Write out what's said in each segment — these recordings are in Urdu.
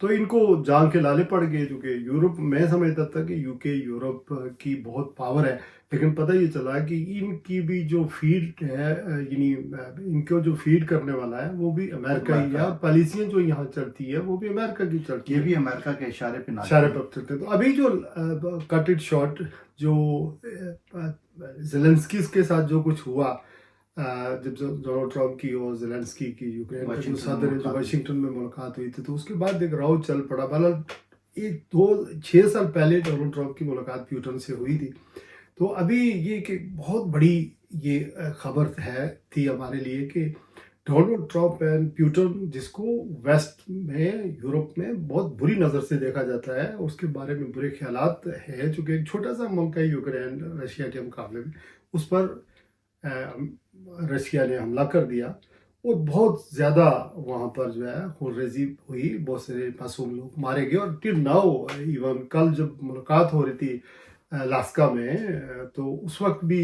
تو ان کو جان کے لالے پڑ گئے، جو کہ یورپ میں سمجھتا تھا کہ UK یورپ کی بہت پاور ہے، لیکن پتہ یہ چلا کہ ان کی بھی جو فیڈ ہے، یعنی ان کو جو فیڈ کرنے والا ہے وہ بھی امریکہ ہی ہے، اور پالیسیاں جو یہاں چلتی ہے وہ بھی امریکہ کی چلتی ہے، یہ بھی امریکہ کے اشارے پہ اشارے پر چلتے ہیں۔ تو ابھی جو کٹ اٹ شارٹ جو زیلنسکی کے ساتھ جو کچھ ہوا، جب ڈونلڈ ٹرمپ کی اور زیلنسکی کی یوکرین کا جو صدر ہے، جو واشنگٹن میں ملاقات ہوئی تھی، تو اس کے بعد ایک راؤ چل پڑا۔ بہرحال 6 سال پہلے ڈونلڈ ٹرمپ کی ملاقات پیوٹن سے ہوئی تھی۔ تو ابھی یہ کہ بہت بڑی یہ خبر تھی ہمارے لیے کہ ڈونلڈ ٹرمپ اینڈ پیوٹن، جس کو ویسٹ میں، یورپ میں بہت بری نظر سے دیکھا جاتا ہے، اس کے بارے میں برے خیالات ہیں، چونکہ ایک چھوٹا سا ملک ہے یوکرین رشیا کے مقابلے میں، اس پر رشیا نے حملہ کر دیا اور بہت زیادہ وہاں پر جو ہے خون ریزی ہوئی، بہت سارے معصوم لوگ مارے گئے، اور ٹل ناؤ ایون کل جب ملاقات ہو رہی تھی لاسکا میں، تو اس وقت بھی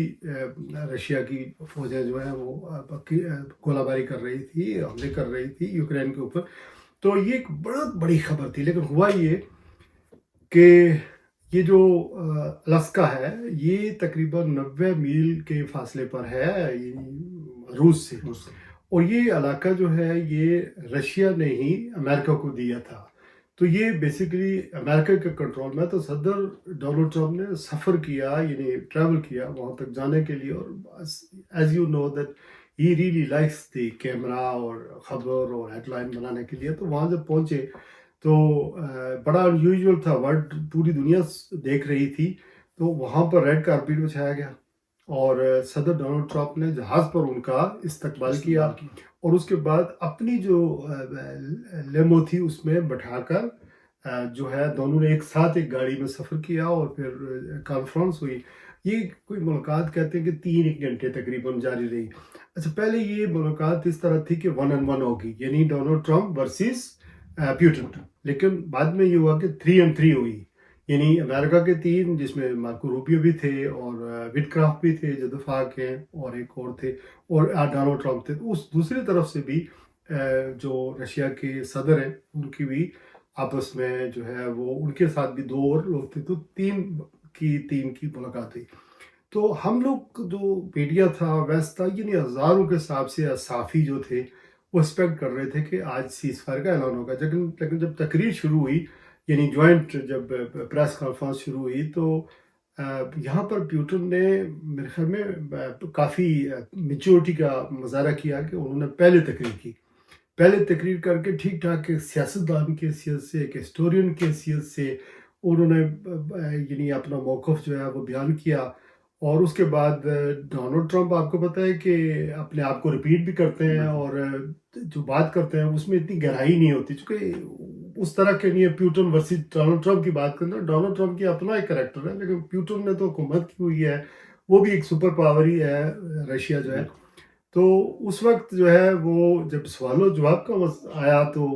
رشیا کی فوجیں جو ہیں وہ گولہ باری کر رہی تھی، حملے کر رہی تھی یوکرین کے اوپر۔ تو یہ ایک بہت بڑی خبر تھی، لیکن ہوا یہ کہ یہ جو الاسکا ہے یہ تقریباً 90 میل کے فاصلے پر ہے روس سے، اور یہ علاقہ جو ہے یہ رشیا نے ہی امریکہ کو دیا تھا، تو یہ بیسیکلی امریکہ کے کنٹرول میں۔ تو صدر ڈونلڈ ٹرمپ نے سفر کیا، یعنی ٹریول کیا وہاں تک جانے کے لیے، اور as you know that he really likes the camera اور خبر اور ہیڈ لائن بنانے کے لیے، تو وہاں جب پہنچے تو بڑا انیوژل تھا، ورلڈ پوری دنیا دیکھ رہی تھی، تو وہاں پر ریڈ کارپیٹ بچھایا گیا اور صدر ڈونلڈ ٹرمپ نے جہاز پر ان کا استقبال کیا، اور اس کے بعد اپنی جو لیمو تھی اس میں بٹھا کر جو ہے دونوں نے ایک ساتھ ایک گاڑی میں سفر کیا، اور پھر کانفرنس ہوئی۔ یہ کوئی ملاقات کہتے ہیں کہ 3 گھنٹے تقریباً جاری رہی۔ اچھا، پہلے یہ ملاقات اس طرح تھی کہ 1-on-1 ہوگی، یعنی ڈونلڈ ٹرمپ ورسز پیوٹن، لیکن بعد میں یہ ہوا کہ 3-on-3 ہوئی، یعنی امریکہ کے 3، جس میں مارکو روبیو بھی تھے اور وٹ کرافٹ بھی تھے جو دفاع کے، اور ایک اور تھے، اور ڈونلڈ ٹرمپ تھے۔ تو اس دوسری طرف سے بھی جو رشیا کے صدر ہیں ان کی بھی آپس میں جو ہے وہ ان کے ساتھ بھی 2 اور لوگ تھے، تو 3 کی ملاقات ہوئی۔ تو ہم لوگ جو میڈیا تھا، ویسٹ تھا، یعنی ہزاروں کے حساب سے صحافی جو تھے وہ ایکسپیکٹ کر رہے تھے کہ آج سیز فائر کا اعلان ہوگا، لیکن جب تقریر شروع ہوئی، یعنی جوائنٹ جب پریس کانفرنس شروع ہوئی، تو یہاں پر پیوٹن نے میرے خیال میں کافی میچورٹی کا مظاہرہ کیا کہ انہوں نے پہلے تقریر کر کے ٹھیک ٹھاک ایک سیاستدان کی حیثیت سے، ایک ہسٹورین کی حیثیت سے انہوں نے یعنی اپنا موقف جو ہے وہ بیان کیا، اور اس کے بعد ڈونلڈ ٹرمپ آپ کو پتہ ہے کہ اپنے آپ کو ریپیٹ بھی کرتے ہیں، اور جو بات کرتے ہیں اس میں اتنی گہرائی نہیں ہوتی، چونکہ اس طرح کے نہیں ہے پیوٹن ورسز ڈونلڈ ٹرمپ کی بات کرنا۔ ڈونلڈ ٹرمپ کی اپنا ایک کریکٹر ہے، لیکن پیوٹن نے تو حکومت کی ہوئی ہے، وہ بھی ایک سپر پاور ہی ہے رشیا جو ہے۔ تو اس وقت جو ہے وہ جب سوال و جواب کا آیا تو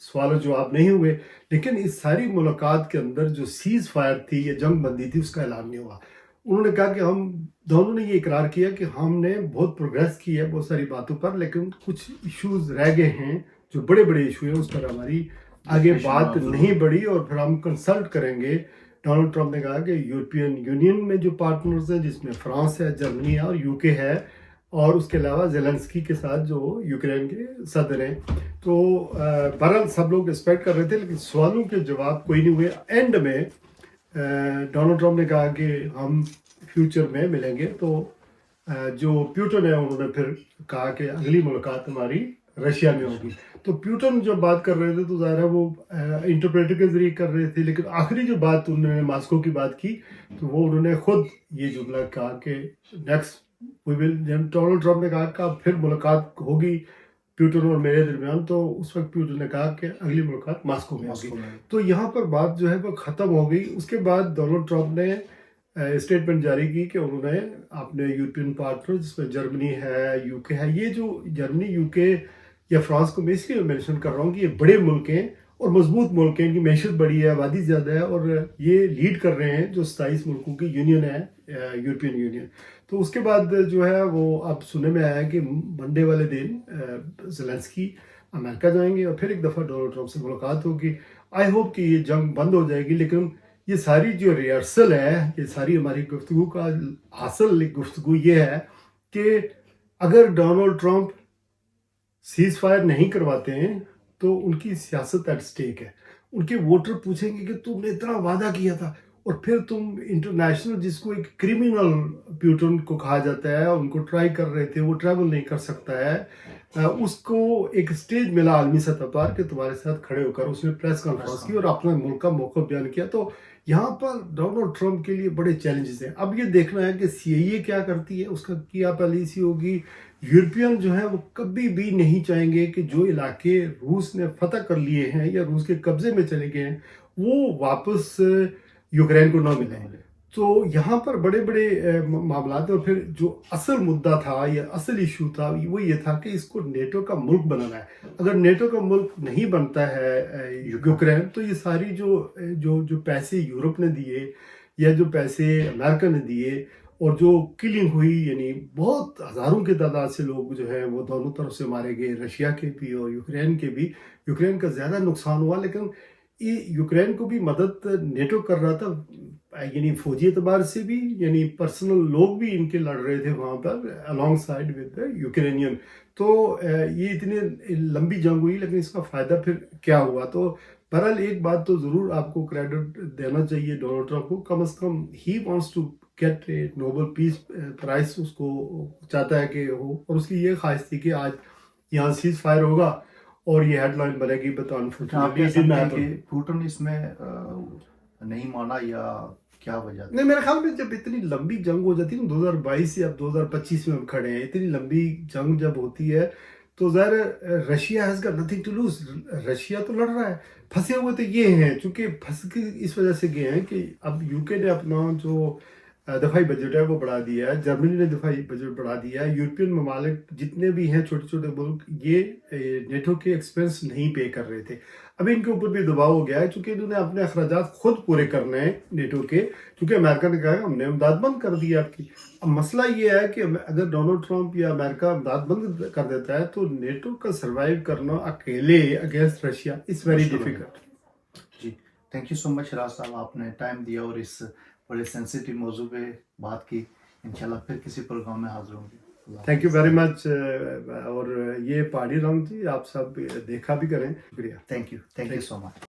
سوال و جواب نہیں ہوئے، لیکن اس ساری ملاقات کے اندر جو سیز فائر تھی یا جنگ بندی تھی اس کا اعلان نہیں ہوا۔ انہوں نے کہا کہ ہم دونوں نے یہ اقرار کیا کہ ہم نے بہت پروگریس کی ہے بہت ساری باتوں پر، لیکن کچھ ایشوز رہ گئے ہیں جو بڑے بڑے ایشو ہیں، اس پر ہماری آگے بات نہیں بڑھی، اور پھر ہم کنسلٹ کریں گے۔ ڈونلڈ ٹرمپ نے کہا کہ یورپین یونین میں جو پارٹنرز ہیں، جس میں فرانس ہے، جرمنی ہے اور UK ہے، اور اس کے علاوہ زیلنسکی کے ساتھ جو یوکرین کے صدر ہیں، تو بہرحال سب لوگ ایکسپیکٹ کر رہے تھے، لیکن سوالوں کے جواب کوئی نہیں ہوئے۔ اینڈ میں ڈونلڈ ٹرمپ نے کہا کہ ہم فیوچر میں ملیں گے، تو جو پیوٹن ہے انہوں نے پھر کہا کہ اگلی ملاقات ہماری رشیا میں ہوگی۔ تو پیوٹن جو بات کر رہے تھے تو ظاہر ہے وہ انٹرپریٹر کے ذریعے کر رہے تھے، لیکن آخری جو بات انہوں نے ماسکو کی بات کی تو وہ انہوں نے خود یہ جملہ کہا کہ next we will, Donald Trump نے کہا کہ اب پھر ملاقات ہوگی پیوٹن اور میرے درمیان، تو اس وقت پیوٹن نے کہا کہ اگلی ملاقات ماسکو میں ہوگی۔ تو یہاں پر بات جو ہے وہ ختم ہو گئی۔ اس کے بعد ڈونلڈ ٹرمپ نے اسٹیٹمنٹ جاری کی کہ انہوں نے اپنے یورپین پارٹنر، جس میں جرمنی ہے، UK ہے، یہ جو جرمنی، UK یا فرانس کو میں اس لیے مینشن کر رہا ہوں کہ یہ بڑے ملک ہیں اور مضبوط ملک ہیں، ان کی معیشت بڑی ہے، آبادی زیادہ ہے، اور یہ لیڈ کر رہے ہیں جو 27 ملکوں کی یونین ہے، یورپین یونین۔ تو اس کے بعد جو ہے وہ اب سننے میں آیا کہ منڈے والے دن زیلنسکی امریکہ جائیں گے اور پھر ایک دفعہ ڈونلڈ ٹرمپ سے ملاقات ہوگی. آئی ہوپ کہ یہ جنگ بند ہو جائے گی. لیکن یہ ساری جو ریہرسل ہے، یہ ساری ہماری گفتگو کا اصل گفتگو یہ ہے کہ اگر ڈونلڈ ٹرمپ سیز فائر نہیں کرواتے ہیں تو ان کی سیاست ایٹ سٹیک ہے. ان کے ووٹر پوچھیں گے کہ تم نے اتنا وعدہ کیا تھا اور پھر تم انٹرنیشنل، جس کو ایک کرمنل پیوٹن کو کہا جاتا ہے، ان کو ٹرائی کر رہے تھے، وہ ٹریول نہیں کر سکتا ہے، اس کو ایک سٹیج ملا عالمی سطح پر کہ تمہارے ساتھ کھڑے ہو کر اس نے پریس کانفرنس کی اور اپنے ملک کا موقف بیان کیا. تو یہاں پر ڈونلڈ ٹرمپ کے لیے بڑے چیلنجز ہیں. اب یہ دیکھنا ہے کہ سی آئی اے کیا کرتی ہے، اس کا کیا پالیسی ہوگی. یورپین جو ہے وہ کبھی بھی نہیں چاہیں گے کہ جو علاقے روس نے فتح کر لیے ہیں یا روس کے قبضے میں چلے گئے ہیں وہ واپس یوکرین کو نہ ملیں. تو یہاں پر بڑے بڑے معاملات ہیں. اور پھر جو اصل مدعا تھا یا اصل ایشو تھا وہ یہ تھا کہ اس کو نیٹو کا ملک بنانا ہے. اگر نیٹو کا ملک نہیں بنتا ہے یوکرین تو یہ ساری جو پیسے یورپ نے دیے یا جو پیسے امریکہ نے دیے اور جو کلنگ ہوئی، یعنی بہت ہزاروں کی تعداد سے لوگ جو ہیں وہ دونوں طرف سے مارے گئے، رشیا کے بھی اور یوکرین کے بھی. یوکرین کا زیادہ نقصان ہوا، لیکن یہ یوکرین کو بھی مدد نیٹو کر رہا تھا، یعنی فوجی اعتبار سے بھی، یعنی پرسنل لوگ بھی ان کے لڑ رہے تھے وہاں پر الانگ سائڈ ود یوکرینین. تو یہ اتنی لمبی جنگ ہوئی، لیکن اس کا فائدہ پھر کیا ہوا؟ تو بہرحال ایک بات تو ضرور آپ کو کریڈٹ دینا چاہیے ڈونلڈ ٹرمپ کو، کم از کم ہی wants to get a Nobel peace prize, اس کو چاہتا ہے کہ ہو. اور اس کی یہ خواہش تھی کہ آج یہاں سیز فائر ہوگا اور یہ ہیڈ لائن بنے گی. بٹ آپ کہہ سکتے ہیں کہ پوٹن اس میں نہیں مانا یا کیا وجہ تھی؟ نہیں، میرے خیال میں جب اتنی لمبی جنگ ہو جاتی ہے نا، 2022 سے اب 2025 میں ہم کھڑے ہیں، اتنی لمبی جنگ جب ہوتی ہے تو ظاہر Russia has got nothing to lose. Russia تو لڑ رہا ہے. پھنسے ہوئے تو یہ ہیں، چونکہ پھنس کے اس وجہ سے گئے ہیں کہ اب یو کے نے اپنا جو دفاعی بجٹ ہے وہ بڑھا دیا ہے، جرمنی نے دفاعی بجٹ بڑھا دیا ہے، یورپین ممالک جتنے بھی ہیں چھوٹے چھوٹے ملک یہ نیٹو کے ایکسپینس نہیں پے کر رہے تھے. ابھی ان کے اوپر بھی دباؤ ہو گیا ہے چونکہ انہوں نے اپنے اخراجات خود پورے کرنے ہیں نیٹو کے، چونکہ امریکہ نے کہا ہم نے امداد بند کر دی آپ کی. اب مسئلہ یہ ہے کہ اگر ڈونلڈ ٹرمپ یا امریکہ امداد بند کر دیتا ہے تو نیٹو کا سروائیو کرنا اکیلے against Russia is very difficult. جی thank you so much Shiraz Sahab, آپ نے ٹائم دیا اور اس بڑے سینسیٹیو موضوع پہ بات کی. انشاءاللہ پھر کسی پروگرام میں حاضر ہوں گے. Thank you very much. اور یہ پہاڑی رنگ تھی، آپ سب دیکھا بھی کریں. شکریہ. Thank you so much.